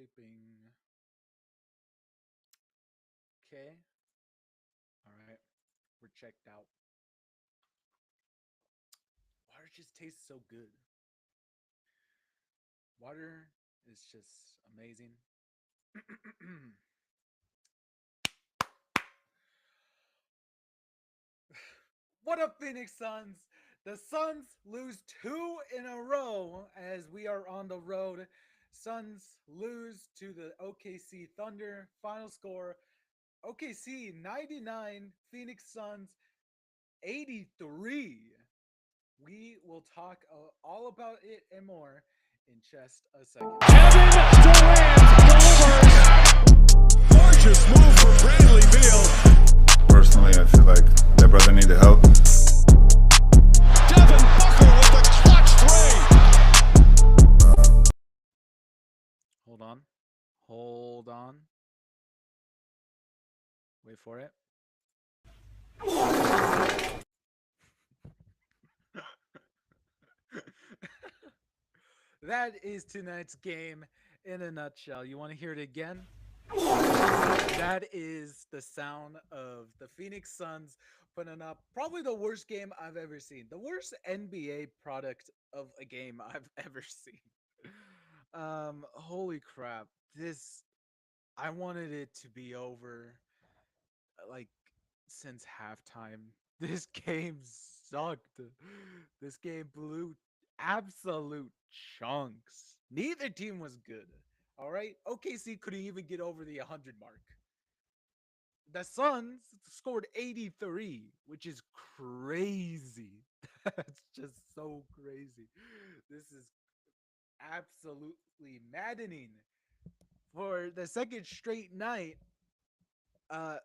Beeping. Okay. All right. We're checked out. Water just tastes so good. Water is just amazing. What up, Phoenix Suns? The Suns lose two in a row as we are on the road. Suns lose to the OKC Thunder. Final score OKC 99, Phoenix Suns 83. We will talk all about it and more in just a second. Kevin Durant delivers. Gorgeous move from Bradley Beal. Personally, I feel like that brother needed help. Devin Booker with the clutch three. Hold on. Hold on. Wait for it. That is tonight's game in a nutshell. You want to hear it again? That is the sound of the Phoenix Suns putting up probably the worst game I've ever seen. The worst NBA product of a game I've ever seen. Holy crap. This I wanted it to be over like since halftime. This game sucked. This game blew absolute chunks. Neither team was good. All right. OKC couldn't even get over the 100 mark. The Suns scored 83, which is crazy. That's just so crazy. This is absolutely maddening. For the second straight night,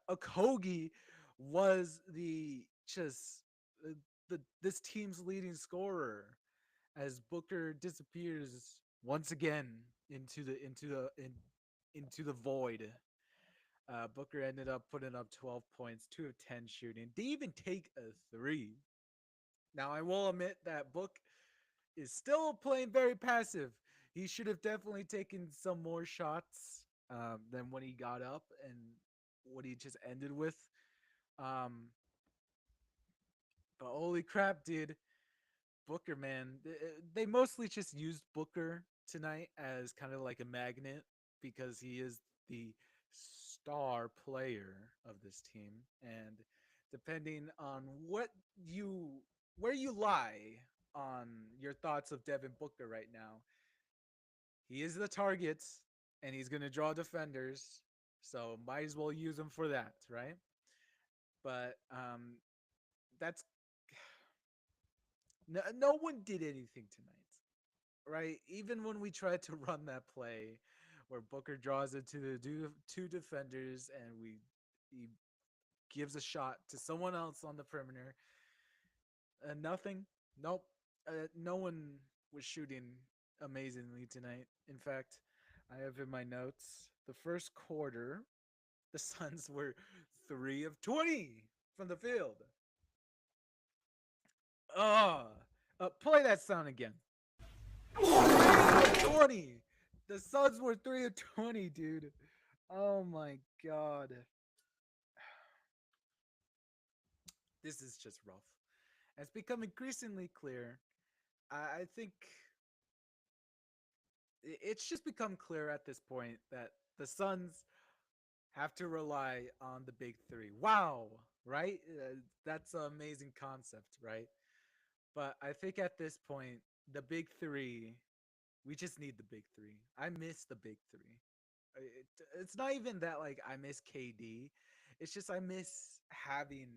Okogie was the just this team's leading scorer as Booker disappears once again into the void. Booker ended up putting up 12 points, 2 of 10 shooting. Didn't even take a three. Now I will admit that Book is still playing very passive. He should have definitely taken some more shots than when he got up and what he just ended with. Um, but holy crap, dude. Booker, man. They mostly just used Booker tonight as kind of like a magnet because he is the star player of this team. And depending on where you lie on your thoughts of Devin Booker right now, he is the target and he's going to draw defenders. So might as well use him for that, right? But that's no one did anything tonight, right? Even when we tried to run that play where Booker draws it to the two defenders and he gives a shot to someone else on the perimeter, nothing. Nope. No one was shooting amazingly tonight. In fact, I have in my notes the first quarter, the Suns were 3 of 20 from the field. Oh, play that sound again. 20. The Suns were 3 of 20, dude. Oh my god. This is just rough. It's become increasingly clear. I think it's just become clear at this point that the Suns have to rely on the big three. Wow, right? That's an amazing concept, right? But I think at this point, the big three, we just need the big three. I miss the big three. It's not even that like I miss KD. It's just I miss having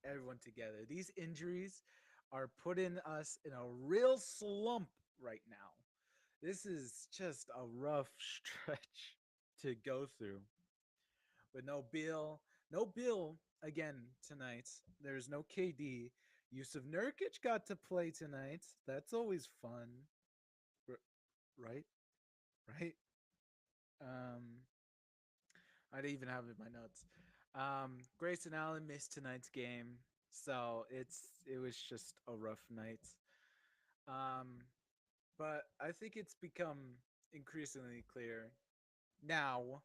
everyone together. These injuries are putting us in a real slump right now. This is just a rough stretch to go through. With no Bill again tonight. There's no KD. Yusuf Nurkic got to play tonight. That's always fun, right? Right? Um, I didn't even have it in my notes. Grayson Allen missed tonight's game, so it was just a rough night. Um, but I think it's become increasingly clear. now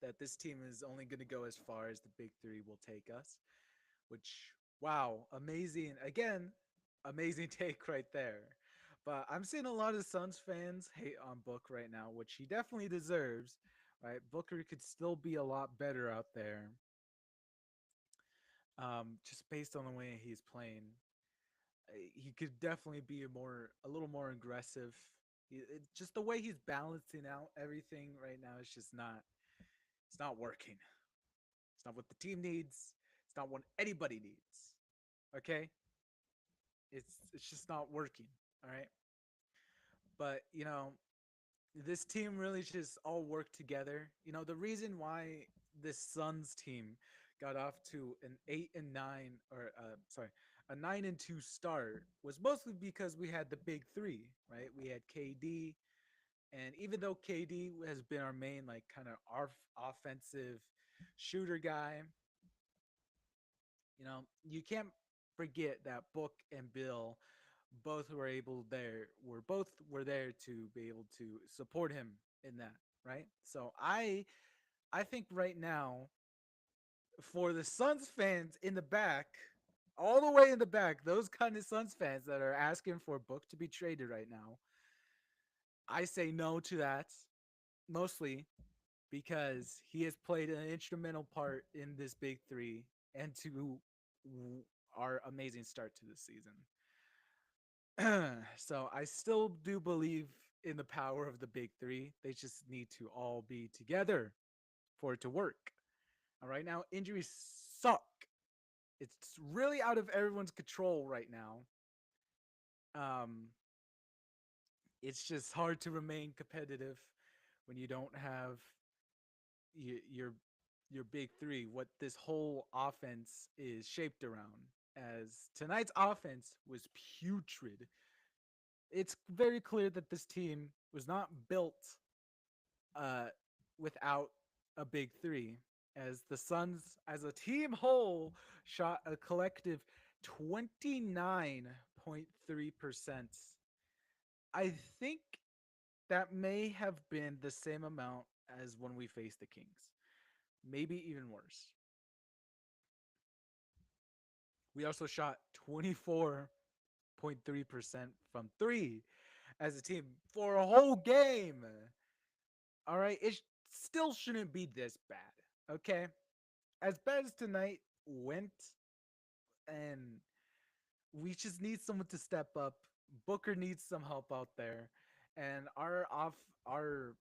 that this team is only going to go as far as the big three will take us, which, wow, amazing. Again, amazing take right there. But I'm seeing a lot of Suns fans hate on Book right now, which he definitely deserves. Right, Booker could still be a lot better out there, just based on the way he's playing. He could definitely be a little more aggressive. Just the way he's balancing out everything right now is just not. It's not working. It's not what the team needs. It's not what anybody needs. Okay, it's just not working. All right, but this team really just all worked together. The reason why this Suns team got off to an 8-9, or sorry, a 9-2 start was mostly because we had the big three, right? We had KD, and even though KD has been our main, like, kind of our offensive shooter guy, you can't forget that Book and Bill both were there to be able to support him in that, right? So I think right now, for the Suns fans in the back, all the way in the back, those kind of Suns fans that are asking for Book to be traded right now, I say no to that, mostly because he has played an instrumental part in this big three and to our amazing start to the season. So I still do believe in the power of the big three. They just need to all be together for it to work. And right now, injuries suck. It's really out of everyone's control right now. Um, it's just hard to remain competitive when you don't have your your big three. What this whole offense is shaped around. As tonight's offense was putrid, it's very clear that this team was not built uh, without a big three. As the Suns, as a team whole, shot a collective 29.3%. I think that may have been the same amount as when we faced the Kings, maybe even worse. We also shot 24.3% from three as a team for a whole game. All right, it still shouldn't be this bad. Okay, as bad as tonight went, and we just need someone to step up. Booker needs some help out there, and our our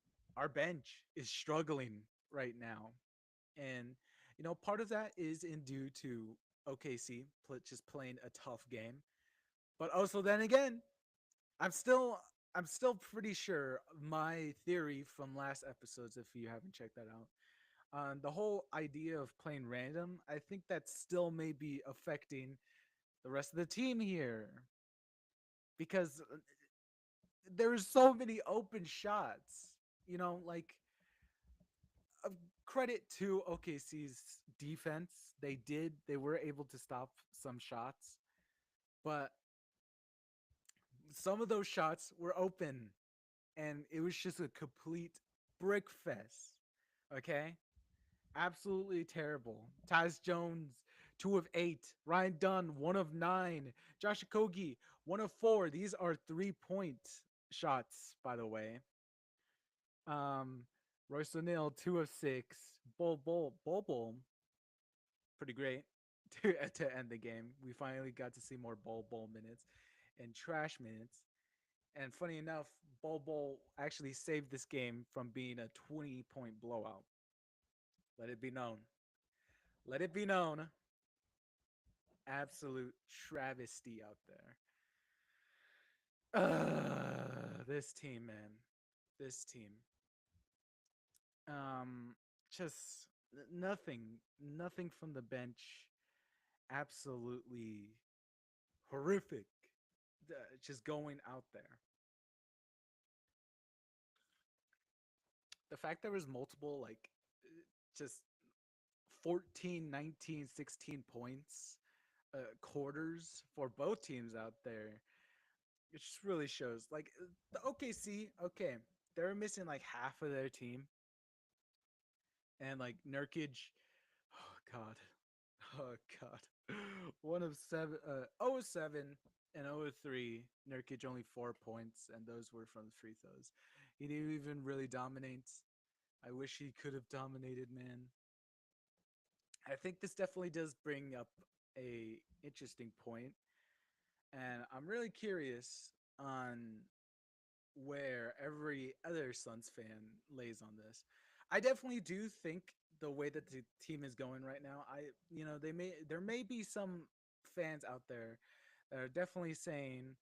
bench is struggling right now, and part of that is in due to OKC just playing a tough game, but also then again, I'm still I'm still pretty sure my theory from last episodes, if you haven't checked that out, the whole idea of playing random, I think that still may be affecting the rest of the team here because there's so many open shots. Like, uh, credit to OKC's defense, they were able to stop some shots, but some of those shots were open, and it was just a complete brick fest. Okay, absolutely terrible. Taz Jones, 2 of 8. Ryan Dunn, 1 of 9. Josh Okogie, 1 of 4. These are 3-point shots, by the way. Um, Royce O'Neal, 2 of 6. Bol, pretty great to end the game. We finally got to see more Bol minutes and trash minutes. And funny enough, Bol actually saved this game from being a 20-point blowout. Let it be known. Let it be known. Absolute travesty out there. This team, man. This team. Um, just nothing from the bench. Absolutely horrific. Just going out there. The fact there was multiple, like, just 14, 19, 16 points quarters for both teams out there, it just really shows. Like, the OKC, okay, they're missing like half of their team, and like Nurkic. Oh God, oh God. One of seven, 07 and 03. Nurkic only 4 points, and those were from the free throws. He didn't even really dominate. I wish he could have dominated, man. I think this definitely does bring up a interesting point, and I'm really curious on where every other Suns fan lays on this. I definitely do think the way that the team is going right now, there may be some fans out there that are definitely saying,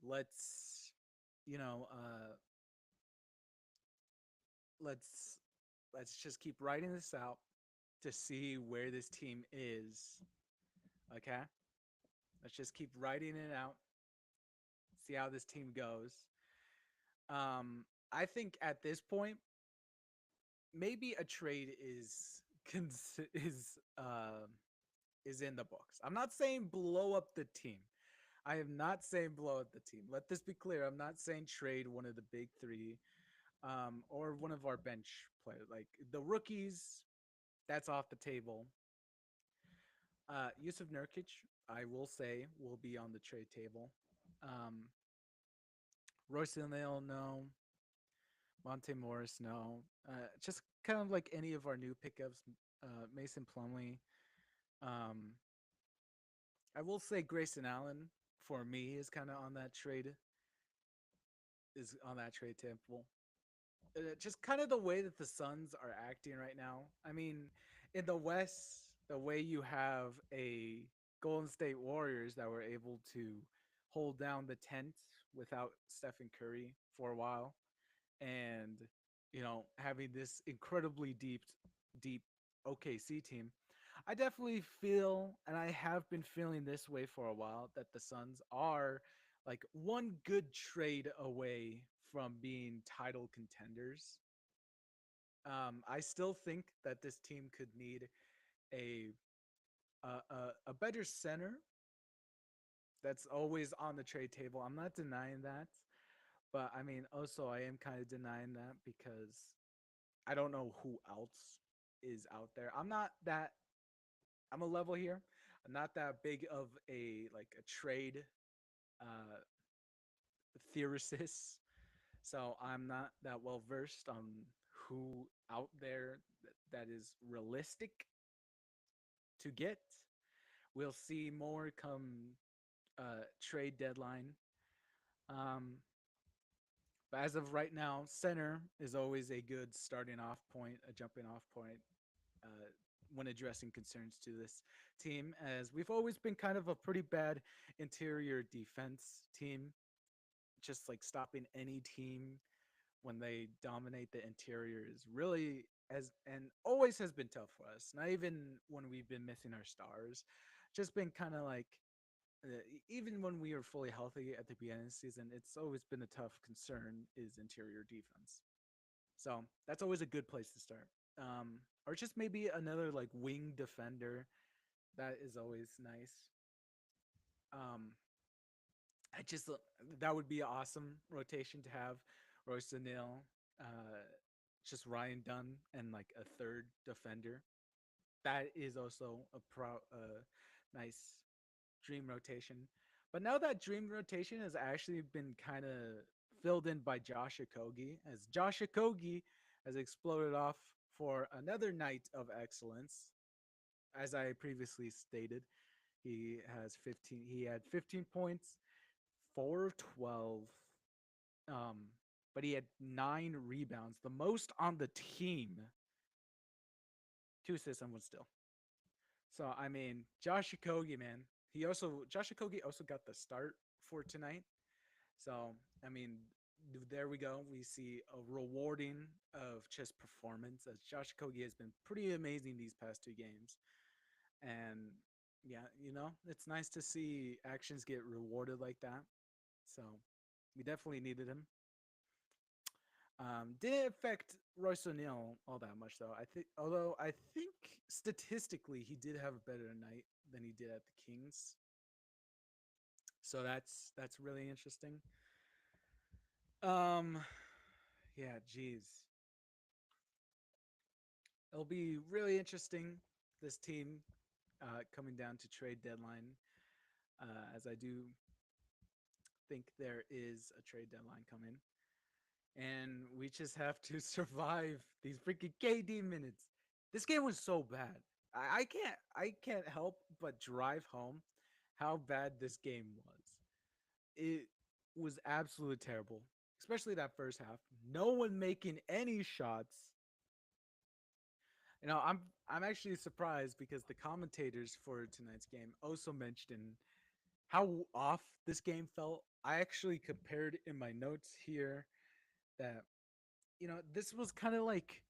let's, you know, uh, let's let's just keep writing this out to see where this team is. Okay, let's just keep writing it out, see how this team goes. I think at this point, maybe a trade is is in the books. I'm not saying blow up the team. I am not saying blow up the team. Let this be clear. I'm not saying trade one of the big three, or one of our bench players. Like the rookies, that's off the table. Yusuf Nurkic, I will say, will be on the trade table. Um, Royce O'Neal, no. Monte Morris, no. Just kind of like any of our new pickups. Mason Plumlee. Um, I will say Grayson Allen for me is kind of on that trade table. Just kind of the way that the Suns are acting right now. I mean, in the West, the way you have a Golden State Warriors that were able to hold down the tent without Stephen Curry for a while, and having this incredibly deep OKC team. I definitely feel, and I have been feeling this way for a while, that the Suns are like one good trade away from being title contenders. I still think that this team could need a a better center. That's always on the trade table. I'm not denying that, but I mean, also I am kind of denying that because I don't know who else is out there. I'm not that. I'm a level here. I'm not that big of a like a trade uh theorist, so I'm not that well versed on who out there that is realistic to get. We'll see more come trade deadline. Um, but as of right now, center is always a good starting off point, a jumping off point, uh, when addressing concerns to this team, as we've always been kind of a pretty bad interior defense team, just like stopping any team when they dominate the interior is really as and always has been tough for us. Not even when we've been missing our stars, just been kind of like even when we were fully healthy at the beginning of the season, it's always been a tough concern is interior defense. So that's always a good place to start. Or just maybe another like wing defender. That is always nice. Um, I just that would be an awesome rotation to have Royce O'Neal, just Ryan Dunn, and like a third defender. That is also nice dream rotation. But now that dream rotation has actually been kind of filled in by Josh Okogie, as Josh Okogie has exploded off for another night of excellence. As I previously stated, he had 15 points, 4 of 12. Um, but he had 9 rebounds, the most on the team. 2 assists and one still. So I mean, Josh Okogie, man. Josh Okogie also got the start for tonight. So I mean, there we go. We see a rewarding of just performance, as Josh Okogie has been pretty amazing these past 2 games. And yeah, it's nice to see actions get rewarded like that. So we definitely needed him. Didn't affect Royce O'Neal all that much though. Although I think statistically he did have a better night than he did at the Kings. So that's really interesting. Um, yeah, geez. It'll be really interesting. This team coming down to trade deadline, as I do think there is a trade deadline coming, and we just have to survive these freaking KD minutes. This game was so bad. I can't help but drive home how bad this game was. It was absolutely terrible, especially that first half. No one making any shots. I'm actually surprised because the commentators for tonight's game also mentioned how off this game felt. I actually compared in my notes here that this was kind of like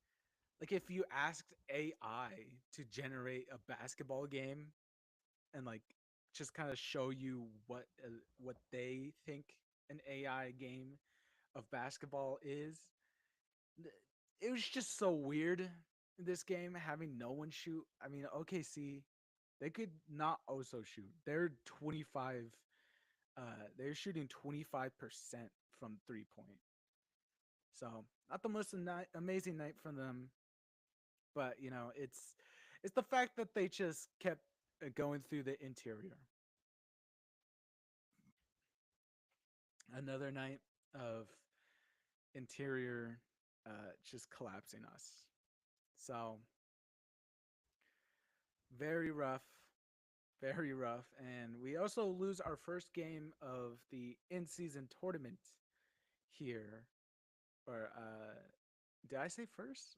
if you asked AI to generate a basketball game and like just kind of show you what they think an AI game of basketball is. It was just so weird in this game having no one shoot. I mean, OKC, they could not also shoot. They're shooting 25% from 3 point. So not the most amazing night from them, but it's the fact that they just kept going through the interior. Another night of interior just collapsing us. So very rough, very rough, and we also lose our first game of the in-season tournament here. Or did I say first?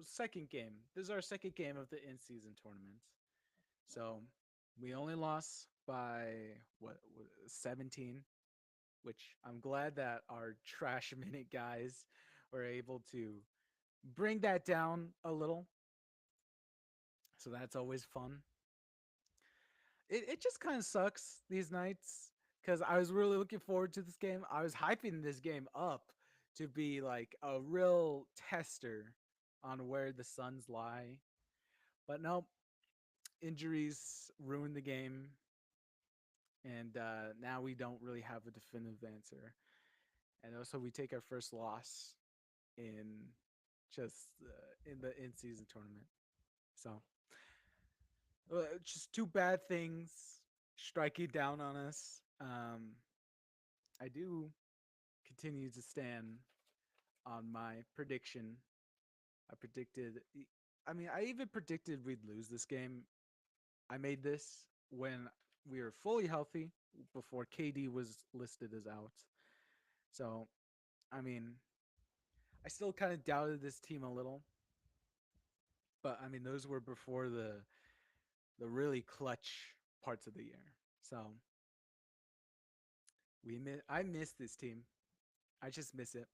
Second game. This is our second game of the in-season tournament. So we only lost by 17, which I'm glad that our trash minute guys were able to bring that down a little. So that's always fun. It just kind of sucks these nights because I was really looking forward to this game. I was hyping this game up to be like a real tester on where the Suns lie. But no, injuries ruined the game. And now we don't really have a definitive answer. And also, we take our first loss in in the in season tournament. So just two bad things striking down on us. I do continue to stand on my prediction. I predicted. I mean, I even predicted we'd lose this game. I made this when we were fully healthy before KD was listed as out. So, I mean, I still kind of doubted this team a little, but I mean, those were before the really clutch parts of the year. So, I miss this team. I just miss it.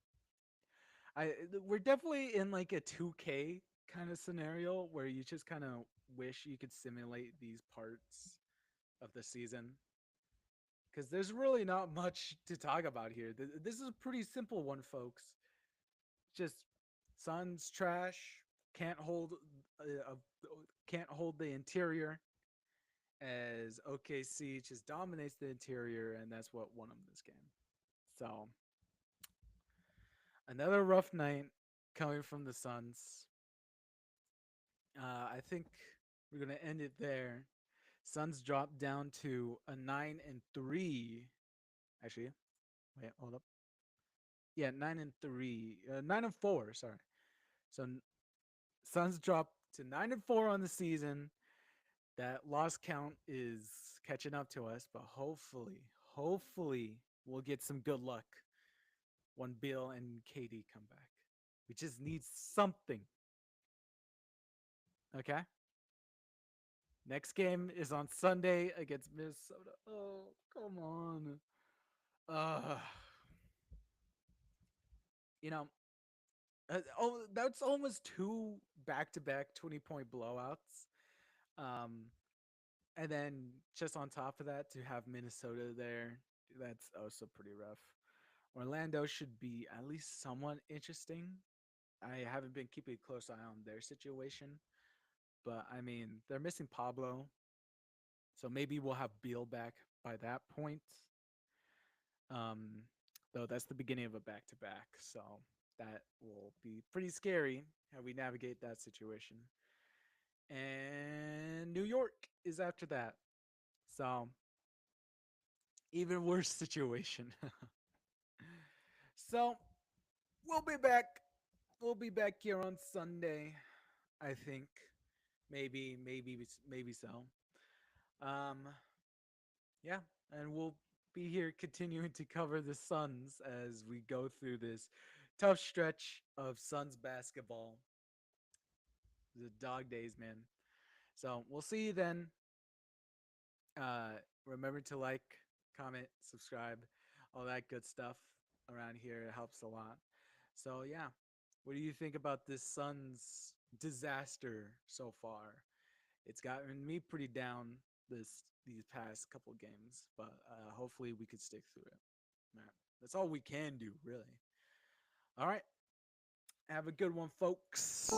We're definitely in like a 2K kind of scenario where you just kind of wish you could simulate these parts of the season because there's really not much to talk about here. This is a pretty simple one, folks. Just Suns trash, can't hold uh, can't hold the interior as OKC just dominates the interior, and that's what won them this game. So another rough night coming from the Suns. I think we're gonna end it there. Suns dropped down to a 9-3. Actually, wait, hold up. Yeah, 9-3, 9-4. Sorry. So Suns dropped to 9-4 on the season. That loss count is catching up to us, but hopefully, we'll get some good luck when Bill and Katie come back. We just need something. Okay. Next game is on Sunday against Minnesota. Oh, come on. Uh, you know, that's almost two back-to-back 20-point blowouts. Um, and then just on top of that, to have Minnesota there, that's also pretty rough. Orlando should be at least somewhat interesting. I haven't been keeping a close eye on their situation, but I mean, they're missing Pablo, so maybe we'll have Beal back by that point. Um, though that's the beginning of a back to back. So that will be pretty scary how we navigate that situation. And New York is after that. So, even worse situation. So, we'll be back. We'll be back here on Sunday, I think. Maybe so. Um, yeah, and we'll be here continuing to cover the Suns as we go through this tough stretch of Suns basketball. The dog days, man. So we'll see you then. Remember to like, comment, subscribe, all that good stuff around here. It helps a lot. So yeah, what do you think about this Suns disaster so far? It's gotten me pretty down these past couple games, but hopefully we could stick through it. Man, that's all we can do, really. All right, have a good one, folks.